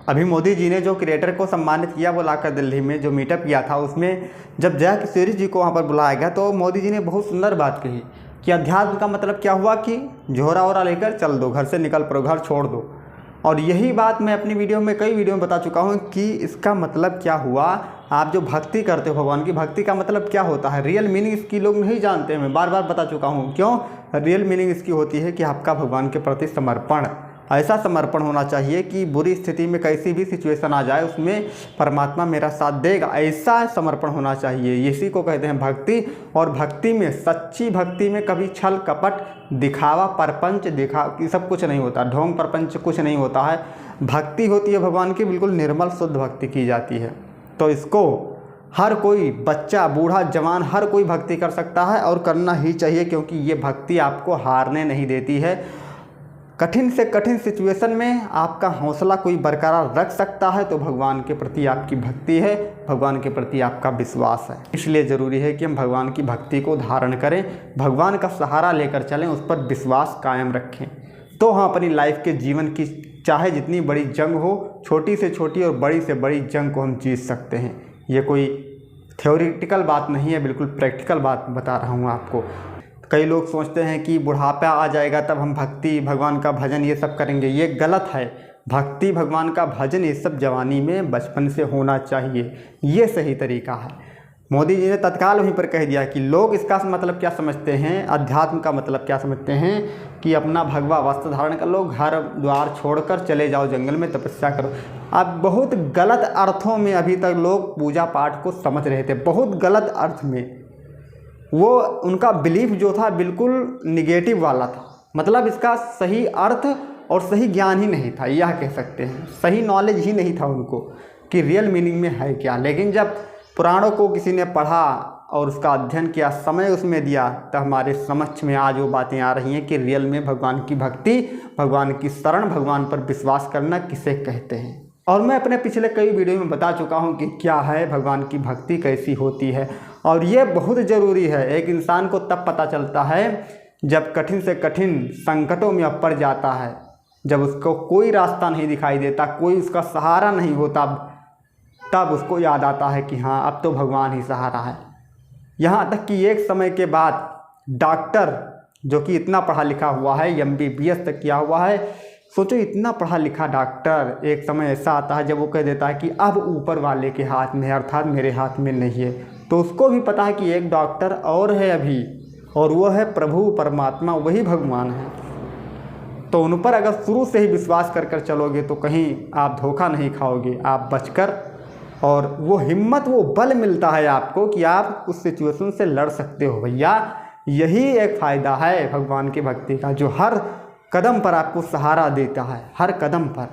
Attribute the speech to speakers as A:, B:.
A: अभी मोदी जी ने जो क्रिएटर को सम्मानित किया बुलाकर दिल्ली में जो मीटअप किया था, उसमें जब जया किशोरी जी को वहाँ पर बुलाया गया तो मोदी जी ने बहुत सुंदर बात कही कि अध्यात्म का मतलब क्या हुआ कि झोरा वोरा लेकर चल दो, घर से निकल पड़ो, घर छोड़ दो। और यही बात मैं अपनी वीडियो में कई वीडियो में बता चुका हूँ कि इसका मतलब क्या हुआ। आप जो भक्ति करते हो भगवान की, भक्ति का मतलब क्या होता है, रियल मीनिंग इसकी लोग नहीं जानते हैं। मैं बार बार बता चुका हूँ क्यों। रियल मीनिंग इसकी होती है कि आपका भगवान के प्रति समर्पण, ऐसा समर्पण होना चाहिए कि बुरी स्थिति में कैसी भी सिचुएशन आ जाए उसमें परमात्मा मेरा साथ देगा, ऐसा समर्पण होना चाहिए। इसी को कहते हैं भक्ति। और भक्ति में, सच्ची भक्ति में कभी छल कपट दिखावा परपंच ये सब कुछ नहीं होता, ढोंग परपंच कुछ नहीं होता है। भक्ति होती है भगवान की बिल्कुल निर्मल शुद्ध भक्ति की जाती है। तो इसको हर कोई बच्चा बूढ़ा जवान हर कोई भक्ति कर सकता है और करना ही चाहिए, क्योंकि ये भक्ति आपको हारने नहीं देती है। कठिन से कठिन सिचुएशन में आपका हौसला कोई बरकरार रख सकता है तो भगवान के प्रति आपकी भक्ति है, भगवान के प्रति आपका विश्वास है। इसलिए ज़रूरी है कि हम भगवान की भक्ति को धारण करें, भगवान का सहारा लेकर चलें, उस पर विश्वास कायम रखें। तो हम अपनी लाइफ के जीवन की चाहे जितनी बड़ी जंग हो, छोटी से छोटी और बड़ी से बड़ी जंग को हम जीत सकते हैं। ये कोई थ्योरेटिकल बात नहीं है, बिल्कुल प्रैक्टिकल बात बता रहा हूँ आपको। कई लोग सोचते हैं कि बुढ़ापा आ जाएगा तब हम भक्ति भगवान का भजन ये सब करेंगे, ये गलत है। भक्ति भगवान का भजन ये सब जवानी में बचपन से होना चाहिए, ये सही तरीका है। मोदी जी ने तत्काल वहीं पर कह दिया कि लोग इसका मतलब क्या समझते हैं, अध्यात्म का मतलब क्या समझते हैं कि अपना भगवा वस्त्र धारण कर लो, घर द्वार छोड़कर चले जाओ जंगल में तपस्या करो। अब बहुत गलत अर्थों में अभी तक लोग पूजा पाठ को समझ रहे थे, बहुत गलत अर्थ में। वो उनका बिलीफ जो था बिल्कुल निगेटिव वाला था, मतलब इसका सही अर्थ और सही ज्ञान ही नहीं था, यह कह सकते हैं। सही नॉलेज ही नहीं था उनको कि रियल मीनिंग में है क्या। लेकिन जब पुराणों को किसी ने पढ़ा और उसका अध्ययन किया, समय उसमें दिया, तो हमारे समक्ष में आज वो बातें आ रही हैं कि रियल में भगवान की भक्ति, भगवान की शरण, भगवान पर विश्वास करना किसे कहते हैं। और मैं अपने पिछले कई वीडियो में बता चुका हूँ कि क्या है भगवान की भक्ति, कैसी होती है। और ये बहुत ज़रूरी है। एक इंसान को तब पता चलता है जब कठिन से कठिन संकटों में पड़ जाता है, जब उसको कोई रास्ता नहीं दिखाई देता, कोई उसका सहारा नहीं होता, तब उसको याद आता है कि हाँ अब तो भगवान ही सहारा है। यहाँ तक कि एक समय के बाद डॉक्टर जो कि इतना पढ़ा लिखा हुआ है, MBBS तक किया हुआ है, सोचो इतना पढ़ा लिखा डॉक्टर, एक समय ऐसा आता है जब वो कह देता है कि अब ऊपर वाले के हाथ में है, अर्थात मेरे हाथ में नहीं है। तो उसको भी पता है कि एक डॉक्टर और है अभी, और वो है प्रभु परमात्मा, वही भगवान है। तो उन पर अगर शुरू से ही विश्वास कर कर चलोगे तो कहीं आप धोखा नहीं खाओगे, आप बचकर, और वो हिम्मत, वो बल मिलता है आपको कि आप उस सिचुएशन से लड़ सकते हो। भैया यही एक फ़ायदा है भगवान की भक्ति का, जो हर कदम पर आपको सहारा देता है, हर कदम पर।